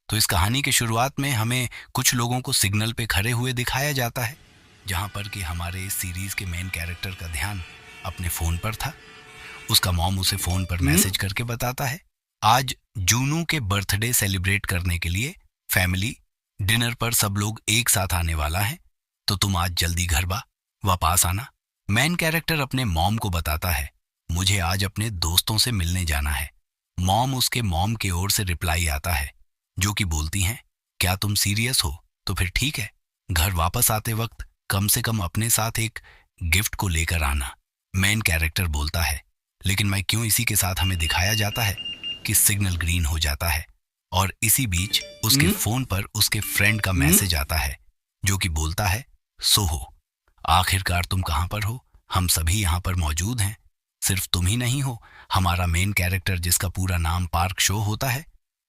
तो इस कहानी की शुरुआत में हमें कुछ लोगों को सिग्नल पे खड़े हुए दिखाया जाता है, जहाँ पर कि हमारे इस सीरीज के मेन कैरेक्टर का ध्यान अपने फ़ोन पर था। उसका मॉम उसे फ़ोन पर मैसेज करके बताता है, आज जूनू के बर्थडे सेलिब्रेट करने के लिए फैमिली डिनर पर सब लोग एक साथ आने वाला है, तो तुम आज जल्दी घर वापस आना। मेन कैरेक्टर अपने मॉम को बताता है, मुझे आज अपने दोस्तों से मिलने जाना है। मॉम उसके मॉम की ओर से रिप्लाई आता है, जो कि बोलती हैं, क्या तुम सीरियस हो? तो फिर ठीक है, घर वापस आते वक्त कम से कम अपने साथ एक गिफ्ट को लेकर आना। मेन कैरेक्टर बोलता है, लेकिन मैं क्यों? इसी के साथ हमें दिखाया जाता है कि सिग्नल ग्रीन हो जाता है और इसी बीच उसके फोन पर उसके फ्रेंड का मैसेज आता है, जो कि बोलता है, सोहो, आखिरकार तुम कहाँ पर हो? हम सभी यहाँ पर मौजूद हैं। सिर्फ तुम ही नहीं हो। हमारा मेन कैरेक्टर, जिसका पूरा नाम पार्क शो होता है,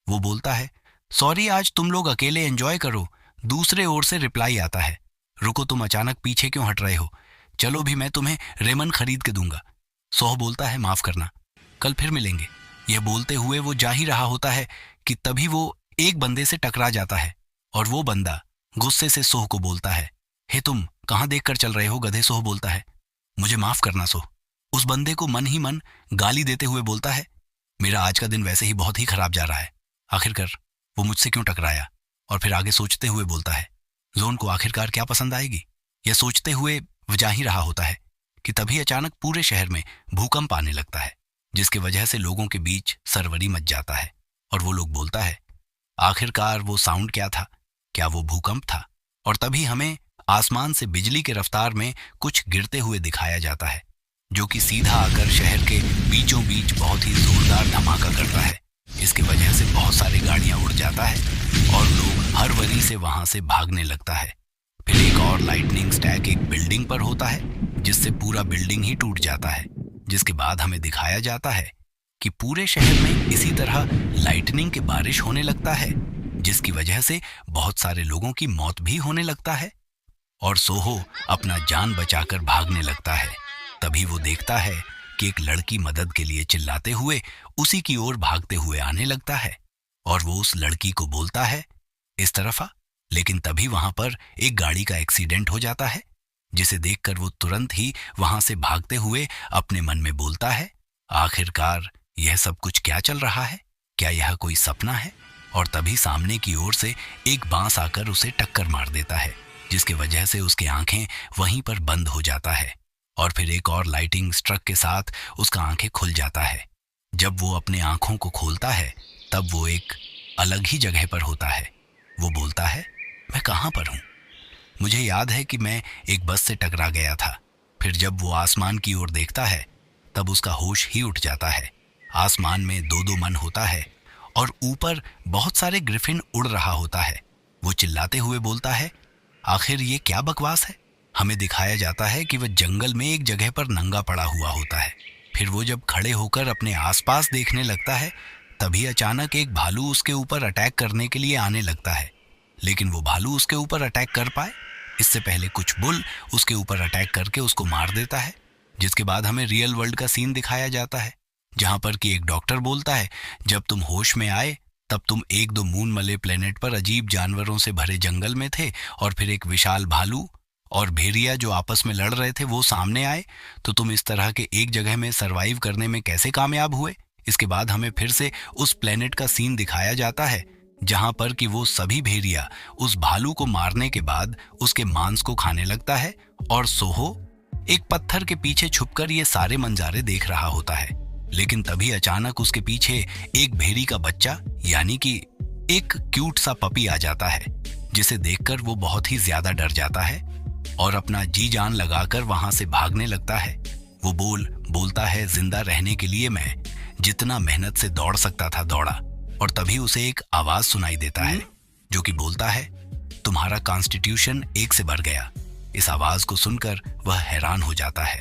वो बोलता है, सॉरी, आज तुम लोग अकेले एंजॉय करो। दूसरे ओर से रिप्लाई आता है, रुको, तुम अचानक पीछे क्यों हट रहे हो? चलो भी मैं तुम्हें रेमन खरीद के दूंगा। सोह बोलता है, माफ करना, कल फिर मिलेंगे। यह बोलते हुए वो जा ही रहा होता है कि तभी वो एक बंदे से टकरा जाता है और वो बंदा गुस्से से सोह को बोलता है, हे तुम कहाँ देख कर चल रहे हो गधे? सोह बोलता है, मुझे माफ करना सोह। उस बंदे को मन ही मन गाली देते हुए बोलता है, मेरा आज का दिन वैसे ही बहुत ही खराब जा रहा है, आखिरकार वो मुझसे क्यों टकराया? और फिर आगे सोचते हुए बोलता है, जोन को आखिरकार क्या पसंद आएगी? यह सोचते हुए वह जा ही रहा होता है कि तभी अचानक पूरे शहर में भूकंप आने लगता है, जिसकी वजह से लोगों के बीच सरवरी मच जाता है और वो लोग बोलता है, आखिरकार वो साउंड क्या था? क्या वो भूकंप था? और तभी हमें आसमान से बिजली के रफ्तार में कुछ गिरते हुए दिखाया जाता है, जो कि सीधा आकर शहर के बीचों बीच बहुत ही जोरदार धमाका करता है। इसकी वजह से बहुत सारी गाड़ियां उड़ जाता है और लोग हर वरी से वहां से भागने लगता है। फिर एक और लाइटनिंग स्टैक एक बिल्डिंग पर होता है, जिससे पूरा बिल्डिंग ही टूट जाता है। जिसके बाद हमें दिखाया जाता है कि पूरे शहर में इसी तरह लाइटनिंग की बारिश होने लगता है, जिसकी वजह से बहुत सारे लोगों की मौत भी होने लगता है और सोहो अपना जान बचाकर भागने लगता है। तभी वो देखता है कि एक लड़की मदद के लिए चिल्लाते हुए उसी की ओर भागते हुए आने लगता है और वो उस लड़की को बोलता है, इस तरफ आ। लेकिन तभी वहां पर एक गाड़ी का एक्सीडेंट हो जाता है, जिसे देखकर वो तुरंत ही वहां से भागते हुए अपने मन में बोलता है, आखिरकार यह सब कुछ क्या चल रहा है? क्या यह कोई सपना है? और तभी सामने की ओर से एक बांस आकर उसे टक्कर मार देता है, जिसकी वजह से उसकी आंखें वहीं पर बंद हो जाता है और फिर एक और लाइटिंग स्ट्रक के साथ उसका आंखें खुल जाता है। जब वो अपने आंखों को खोलता है, तब वो एक अलग ही जगह पर होता है। वो बोलता है, मैं कहाँ पर हूँ? मुझे याद है कि मैं एक बस से टकरा गया था। फिर जब वो आसमान की ओर देखता है, तब उसका होश ही उठ जाता है। आसमान में दो दो मन होता है और ऊपर बहुत सारे ग्रिफिन उड़ रहा होता है। वो चिल्लाते हुए बोलता है, आखिर ये क्या बकवास है? हमें दिखाया जाता है कि वह जंगल में एक जगह पर नंगा पड़ा हुआ होता है। फिर वो जब खड़े होकर अपने आसपास देखने लगता है, तभी अचानक एक भालू उसके ऊपर अटैक करने के लिए आने लगता है। लेकिन वो भालू उसके ऊपर अटैक कर पाए इससे पहले कुछ बुल उसके ऊपर अटैक करके उसको मार देता है। जिसके बाद हमें रियल वर्ल्ड का सीन दिखाया जाता है, जहाँ पर कि एक डॉक्टर बोलता है, जब तुम होश में आए तब तुम एक दो मून मले प्लेनेट पर अजीब जानवरों से भरे जंगल में थे और फिर एक विशाल भालू और भेड़िया जो आपस में लड़ रहे थे वो सामने आए, तो तुम इस तरह के एक जगह में सरवाइव करने में कैसे कामयाब हुए? इसके बाद हमें फिर से उस प्लेनेट का सीन दिखाया जाता है, जहां पर कि वो सभी भेड़िया उस भालू को मारने के बाद उसके मांस को खाने लगता है और सोहो एक पत्थर के पीछे छुपकर ये सारे मंजारे देख रहा होता है। लेकिन तभी अचानक उसके पीछे एक भेड़ी का बच्चा यानी कि एक क्यूट सा पपी आ जाता है, जिसे देखकर वो बहुत ही ज्यादा डर जाता है और अपना जी जान लगाकर वहां से भागने लगता है। वो बोलता है, जिंदा रहने के लिए मैं जितना मेहनत से दौड़ सकता था दौड़ा। और तभी उसे एक आवाज सुनाई देता है, जो कि बोलता है, तुम्हारा कॉन्स्टिट्यूशन 1 से बढ़ गया। इस आवाज को सुनकर वह हैरान हो जाता है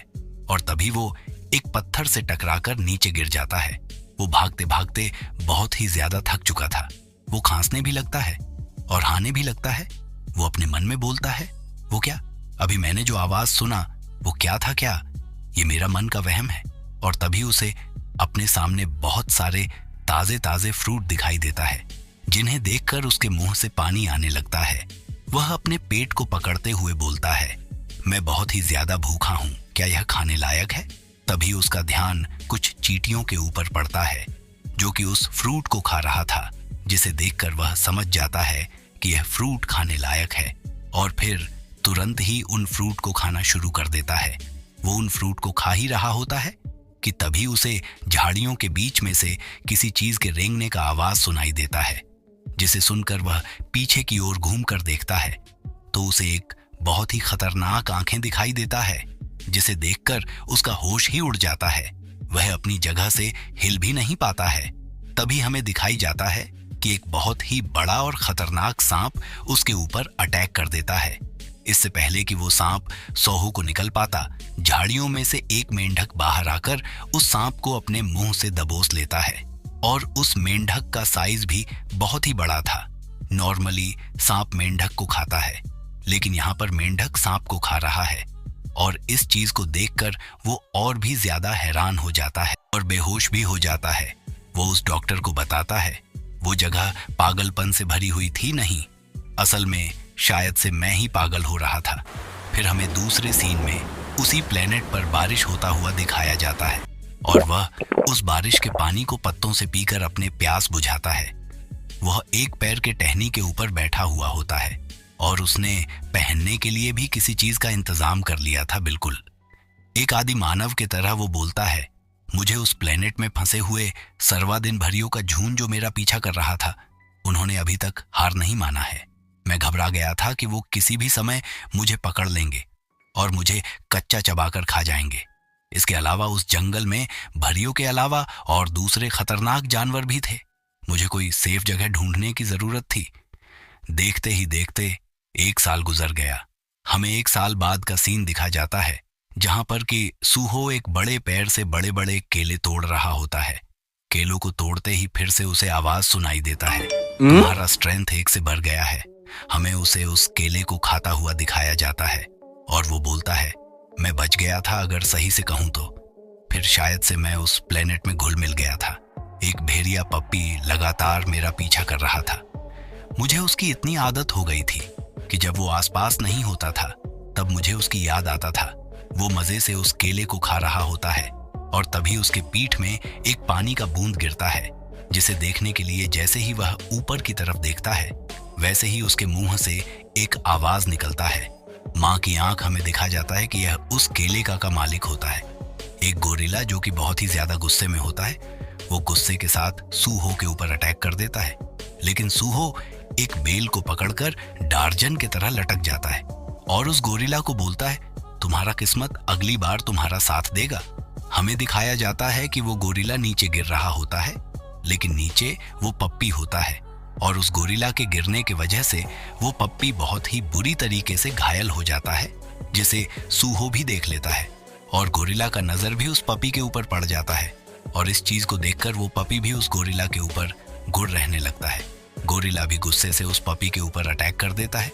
और तभी वो एक पत्थर से टकराकर नीचे गिर जाता है। वो भागते भागते बहुत ही ज्यादा थक चुका था। वो खांसने भी लगता है और हाने भी लगता है। वो अपने मन में बोलता है, वो क्या? अभी मैंने जो आवाज सुना वो क्या था? क्या ये मेरा मन का वहम है? और तभी उसे अपने सामने बहुत सारे ताजे ताजे फ्रूट दिखाई देता है, जिन्हें देखकर उसके मुंह से पानी आने लगता है। वह अपने पेट को पकड़ते हुए बोलता है, मैं बहुत ही ज्यादा भूखा हूँ, क्या यह खाने लायक है? तभी उसका ध्यान कुछ चींटियों के ऊपर पड़ता है जो कि उस फ्रूट को खा रहा था, जिसे देखकर वह समझ जाता है कि यह फ्रूट खाने लायक है और फिर तुरंत ही उन फ्रूट को खाना शुरू कर देता है। वो उन फ्रूट को खा ही रहा होता है कि तभी उसे झाड़ियों के बीच में से किसी चीज के रेंगने का आवाज सुनाई देता है, जिसे सुनकर वह पीछे की ओर घूमकर देखता है तो उसे एक बहुत ही खतरनाक आंखें दिखाई देता है, जिसे देखकर उसका होश ही उड़ जाता है। वह अपनी जगह से हिल भी नहीं पाता है। तभी हमें दिखाई जाता है कि एक बहुत ही बड़ा और खतरनाक सांप उसके ऊपर अटैक कर देता है। इससे पहले कि वो सांप सोहू को निकल पाता, झाड़ियों में से एक मेंढक बाहर आकर उस सांप को अपने मुंह से दबोच लेता है और उस मेंढक का साइज भी बहुत ही बड़ा था। नॉर्मली सांप मेंढक को खाता है, लेकिन यहाँ पर मेंढक सांप को खा रहा है और इस चीज को देखकर वो और भी ज्यादा हैरान हो जाता है और बेहोश भी हो जाता है। वो उस डॉक्टर को बताता है वो जगह पागलपन से भरी हुई थी नहीं, असल में शायद से मैं ही पागल हो रहा था। फिर हमें दूसरे सीन में उसी प्लेनेट पर बारिश होता हुआ दिखाया जाता है और वह उस बारिश के पानी को पत्तों से पीकर अपने प्यास बुझाता है। वह एक पैर के टहनी के ऊपर बैठा हुआ होता है और उसने पहनने के लिए भी किसी चीज का इंतजाम कर लिया था। बिल्कुल एक आदि मानव की तरह वो बोलता है, मुझे उस प्लेनेट में फंसे हुए सर्वादिन भरियों का झुंड जो मेरा पीछा कर रहा था, उन्होंने अभी तक हार नहीं माना है। मैं घबरा गया था कि वो किसी भी समय मुझे पकड़ लेंगे और मुझे कच्चा चबाकर खा जाएंगे। इसके अलावा उस जंगल में भरियों के अलावा और दूसरे खतरनाक जानवर भी थे। मुझे कोई सेफ जगह ढूंढने की जरूरत थी। देखते ही देखते 1 साल गुजर गया। हमें 1 साल बाद का सीन दिखा जाता है जहां पर कि सूहो एक बड़े पेड़ से बड़े बड़े केले तोड़ रहा होता है। केलों को तोड़ते ही फिर से उसे आवाज सुनाई देता है, तुम्हारा स्ट्रेंथ 1 से बढ़ गया है। हमें उसे उस केले को खाता हुआ दिखाया जाता है और वो बोलता है, मैं बच गया था अगर सही से कहूं तो। फिर शायद से मैं उस प्लेनेट में घुल मिल गया था। एक भेड़िया पप्पी लगातार मेरा पीछा कर रहा था। मुझे उसकी इतनी आदत हो गई थी कि जब वो आसपास नहीं होता था तब मुझे उसकी याद आता था। वो मजे से उस केले को खा रहा होता है और तभी उसके पीठ में एक पानी का बूंद गिरता है, जिसे देखने के लिए जैसे ही वह ऊपर की तरफ देखता है वैसे ही उसके मुंह से एक आवाज निकलता है। माँ की आंख हमें दिखा जाता है कि यह उस केले का मालिक होता है। एक गोरिल्ला जो कि बहुत ही ज्यादा गुस्से में होता है, वो गुस्से के साथ सूहो के ऊपर अटैक कर देता है, लेकिन सूहो एक बेल को पकड़कर डार्जन की तरह लटक जाता है और उस गोरिल्ला को बोलता है, तुम्हारा किस्मत अगली बार तुम्हारा साथ देगा। हमें दिखाया जाता है कि वो गोरिल्ला नीचे गिर रहा होता है, लेकिन नीचे वो पप्पी होता है और उस गोरिल्ला के गिरने की वजह से वो पप्पी बहुत ही बुरी तरीके से घायल हो जाता है, जिसे सूहो भी देख लेता है और गोरिल्ला का नजर भी उस पपी के ऊपर पड़ जाता है और इस चीज को देखकर वो पपी भी उस गोरिल्ला के ऊपर गुड़ रहने लगता है। गोरिल्ला भी गुस्से से उस पपी के ऊपर अटैक कर देता है,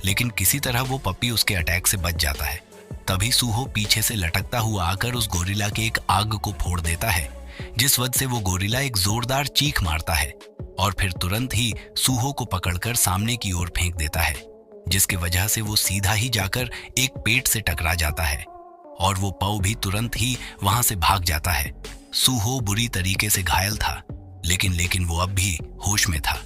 लेकिन किसी तरह वो पपी उसके अटैक से बच जाता है। तभी सूहो पीछे से लटकता हुआ आकर उस गोरिल्ला के एक आग को फोड़ देता है, जिस वजह से वो गोरिल्ला एक जोरदार चीख मारता है और फिर तुरंत ही सूहो को पकड़कर सामने की ओर फेंक देता है, जिसकी वजह से वो सीधा ही जाकर एक पेड़ से टकरा जाता है और वो पौ भी तुरंत ही वहां से भाग जाता है। सूहो बुरी तरीके से घायल था, लेकिन वो अब भी होश में था।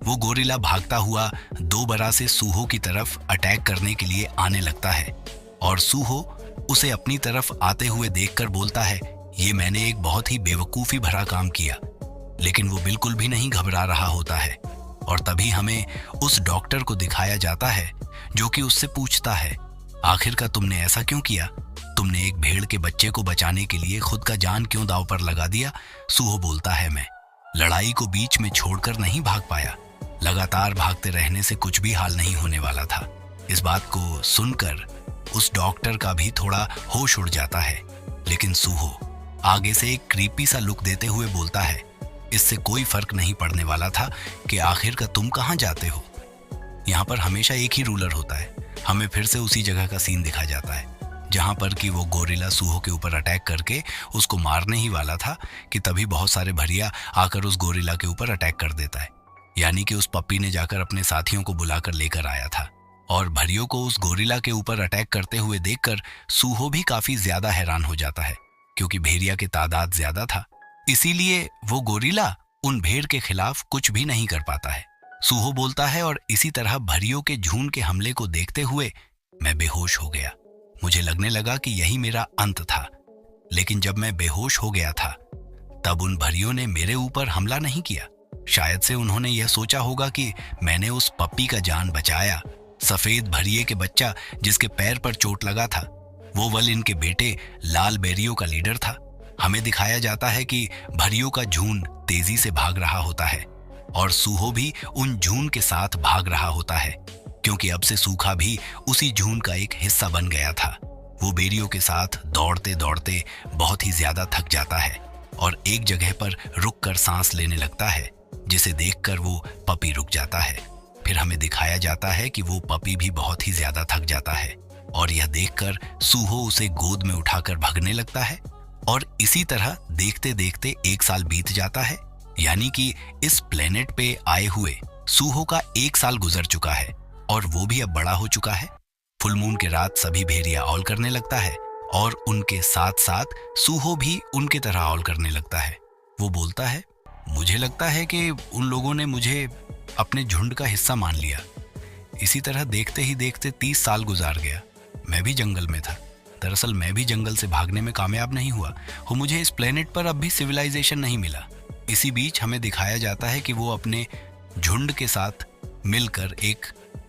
वो गोरिल्ला भागता हुआ दोबारा से सूहो की तरफ अटैक करने के लिए आने लगता है और सूहो उसे अपनी तरफ आते हुए देखकर बोलता है, ये मैंने एक बहुत ही बेवकूफी भरा काम किया। लेकिन वो बिल्कुल भी नहीं घबरा रहा होता है और तभी हमें उस डॉक्टर को दिखाया जाता है जो कि उससे पूछता है, आखिरकार तुमने ऐसा क्यों किया? तुमने एक भेड़ के बच्चे को बचाने के लिए खुद का जान क्यों दांव पर लगा दिया? सूहो बोलता है, मैं लड़ाई को बीच में छोड़कर नहीं भाग पाया। लगातार भागते रहने से कुछ भी हाल नहीं होने वाला था। इस बात को सुनकर उस डॉक्टर का भी थोड़ा होश उड़ जाता है, लेकिन सूहो आगे से एक क्रीपी सा लुक देते हुए बोलता है, इससे कोई फर्क नहीं पड़ने वाला था कि आखिर का तुम कहाँ जाते हो। यहाँ पर हमेशा एक ही रूलर होता है। हमें फिर से उसी जगह का सीन दिखा जाता है जहाँ पर कि वो गोरिल्ला सूहो के ऊपर अटैक करके उसको मारने ही वाला था कि तभी बहुत सारे भरिया आकर उस गोरिल्ला के ऊपर अटैक कर देता है। यानी कि उस पप्पी ने जाकर अपने साथियों को बुलाकर लेकर आया था। और भरियों को उस गोरिल्ला के ऊपर अटैक करते हुए देखकर सूहो भी काफी ज्यादा हैरान हो जाता है, क्योंकि भेड़िया की तादाद ज्यादा था। इसीलिए वो गोरिल्ला उन भेड़ के खिलाफ कुछ भी नहीं कर पाता है। सूहो बोलता है, और इसी तरह भरियों के झुंड के हमले को देखते हुए मैं बेहोश हो गया। मुझे लगने लगा कि यही मेरा अंत था। लेकिन जब मैं बेहोश हो गया था तब उन भरियों ने मेरे ऊपर हमला नहीं किया। शायद से उन्होंने यह सोचा होगा कि मैंने उस पप्पी का जान बचाया। सफेद भरिये के बच्चा जिसके पैर पर चोट लगा था, वो वलिन के बेटे लाल बेरियों का लीडर था। हमें दिखाया जाता है कि भरियों का झुंड तेजी से भाग रहा होता है और सूहो भी उन झुंड के साथ भाग रहा होता है, क्योंकि अब से सूखा भी उसी झुंड का एक हिस्सा बन गया था। वो बेरियों के साथ दौड़ते दौड़ते बहुत ही ज्यादा थक जाता है और एक जगह पर रुककर सांस लेने लगता है, जिसे देखकर वो पपी रुक जाता है। फिर हमें दिखाया जाता है कि वो पपी भी बहुत ही ज्यादा थक जाता है और यह देखकर सूहो उसे गोद में उठाकर भागने लगता है। और इसी तरह देखते देखते 1 साल बीत जाता है, यानी कि इस प्लेनेट पे आए हुए सूहो का 1 साल गुजर चुका है और वो भी अब बड़ा हो चुका है। फुल मून के रात सभी भेड़िया ऑल करने लगता है और उनके साथ साथ सूहो भी उनके तरह ऑल करने लगता है। वो बोलता है, मुझे लगता है कि उन लोगों ने मुझे अपने झुंड का हिस्सा मान लिया। इसी तरह देखते ही देखते 30 साल गुजार गया। मैं भी जंगल में था। दरअसल मैं भी जंगल से भागने में कामयाब नहीं हुआ। मुझे इस प्लेनेट पर अब भी सिविलाइजेशन नहीं मिला। इसी बीच हमें दिखाया जाता है कि वो अपने झुंड के साथ मिलकर एक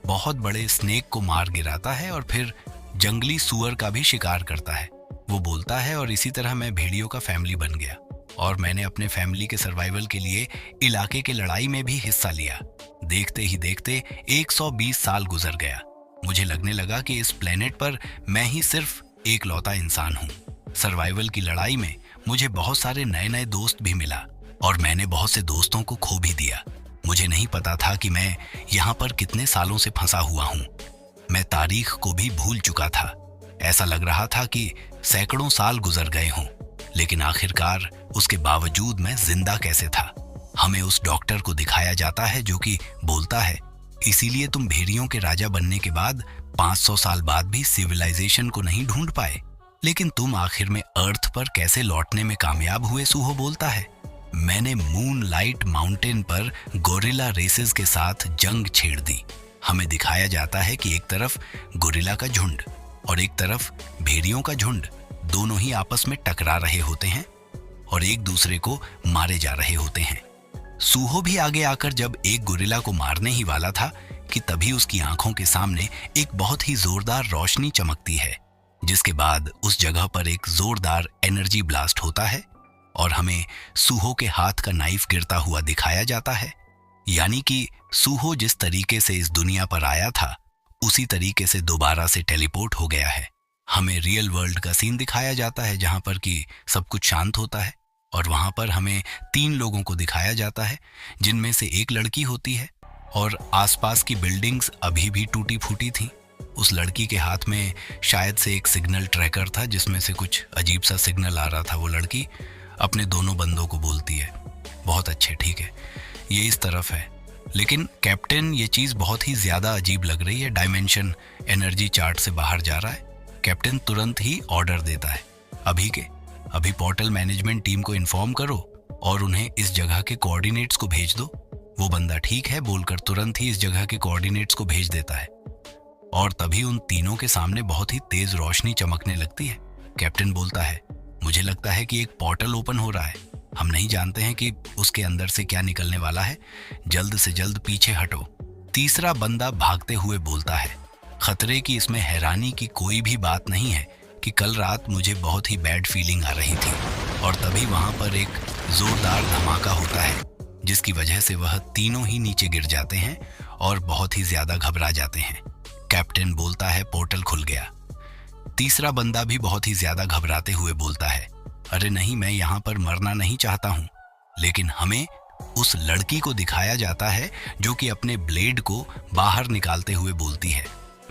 बहुत बड़े स्नेक को मार गिराता है और फिर जंगली सुअर का भी शिकार करता है। वो बोलता है, और इसी तरह मैं भेड़ियों का फैमिली बन गया और मैंने अपने फैमिली के सर्वाइवल के लिए इलाके के लड़ाई में भी हिस्सा लिया। देखते ही देखते 120 साल गुजर गया। मुझे लगने लगा कि इस प्लेनेट पर मैं ही सिर्फ एक लौता इंसान हूँ। सर्वाइवल की लड़ाई में मुझे बहुत सारे नए नए दोस्त भी मिला और मैंने बहुत से दोस्तों को खो भी दिया। मुझे नहीं पता था कि मैं यहाँ पर कितने सालों से फंसा हुआ हूँ। मैं तारीख को भी भूल चुका था। ऐसा लग रहा था कि सैकड़ों साल गुजर गए हों, लेकिन आखिरकार उसके बावजूद मैं जिंदा कैसे था। हमें उस डॉक्टर को दिखाया जाता है जो कि बोलता है, इसीलिए तुम भेड़ियों के राजा बनने के बाद 500 साल बाद भी सिविलाइजेशन को नहीं ढूंढ पाए, लेकिन तुम आखिर में अर्थ पर कैसे लौटने में कामयाब हुए। सूहो बोलता है, मैंने मूनलाइट माउंटेन पर गोरिल्ला रेसेस के साथ जंग छेड़ दी। हमें दिखाया जाता है कि एक तरफ गोरिल्ला का झुंड और एक तरफ भेड़ियों का झुंड, दोनों ही आपस में टकरा रहे होते हैं और एक दूसरे को मारे जा रहे होते हैं। सूहो भी आगे आकर जब एक गोरिल्ला को मारने ही वाला था कि तभी उसकी आंखों के सामने एक बहुत ही जोरदार रोशनी चमकती है, जिसके बाद उस जगह पर एक जोरदार एनर्जी ब्लास्ट होता है और हमें सूहो के हाथ का नाइफ गिरता हुआ दिखाया जाता है। यानी कि सूहो जिस तरीके से इस दुनिया पर आया था उसी तरीके से दोबारा से टेलीपोर्ट हो गया है। हमें रियल वर्ल्ड का सीन दिखाया जाता है जहां पर कि सब कुछ शांत होता है और वहां पर हमें 3 लोगों को दिखाया जाता है, जिनमें से एक लड़की होती है और आसपास की बिल्डिंग्स अभी भी टूटी फूटी थीं। उस लड़की के हाथ में शायद से एक सिग्नल ट्रैकर था जिसमें से कुछ अजीब सा सिग्नल आ रहा था। वो लड़की अपने दोनों बंदों को बोलती है, बहुत अच्छे, ठीक है, ये इस तरफ है। लेकिन कैप्टन, ये चीज़ बहुत ही ज़्यादा अजीब लग रही है, डायमेंशन एनर्जी चार्ट से बाहर जा रहा है। कैप्टन तुरंत ही ऑर्डर देता है, अभी पोर्टल मैनेजमेंट टीम को इन्फॉर्म करो और उन्हें इस जगह के कोऑर्डिनेट्स को भेज दो। वो बंदा ठीक है बोलकर तुरंत ही इस जगह के कोऑर्डिनेट्स को भेज देता है और तभी उन तीनों के सामने बहुत ही तेज रोशनी चमकने लगती है। कैप्टन बोलता है, मुझे लगता है कि एक पोर्टल ओपन हो रहा है। हम नहीं जानते हैं कि उसके अंदर से क्या निकलने वाला है, जल्द से जल्द पीछे हटो। तीसरा बंदा भागते हुए बोलता है, खतरे की इसमें हैरानी की कोई भी बात नहीं है कि कल रात मुझे बहुत ही बैड फीलिंग आ रही थी और तभी वहां पर एक जोरदार धमाका होता है जिसकी वजह से वह तीनों ही नीचे गिर जाते हैं और बहुत ही ज्यादा घबरा जाते हैं। कैप्टन बोलता है, पोर्टल खुल गया। तीसरा बंदा भी बहुत ही ज्यादा घबराते हुए बोलता है, अरे नहीं, मैं यहाँ पर मरना नहीं चाहता हूँ। लेकिन हमें उस लड़की को दिखाया जाता है जो कि अपने ब्लेड को बाहर निकालते हुए बोलती है,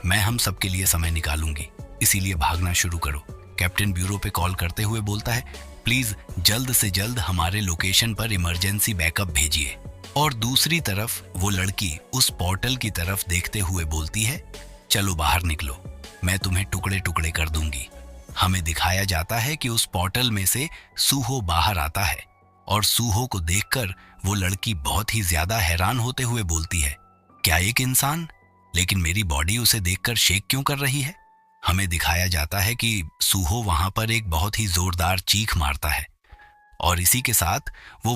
मैं हम सबके लिए समय निकालूंगी, इसीलिए भागना शुरू करो। कैप्टन ब्यूरो पे कॉल करते हुए बोलता है, प्लीज जल्द से जल्द हमारे लोकेशन पर इमरजेंसी बैकअप भेजिए। और दूसरी तरफ वो लड़की उस पोर्टल की तरफ देखते हुए बोलती है, चलो बाहर निकलो, मैं तुम्हें टुकड़े टुकड़े कर दूंगी। हमें दिखाया जाता है कि उस पोर्टल में से सूहो बाहर आता है और सूहो को देखकर वो लड़की बहुत ही ज्यादा हैरान होते हुए बोलती है, क्या एक इंसान, लेकिन मेरी बॉडी उसे देखकर शेक क्यों कर रही है। हमें दिखाया जाता है कि सूहो वहां पर एक बहुत ही जोरदार चीख मारता है और इसी के साथ वो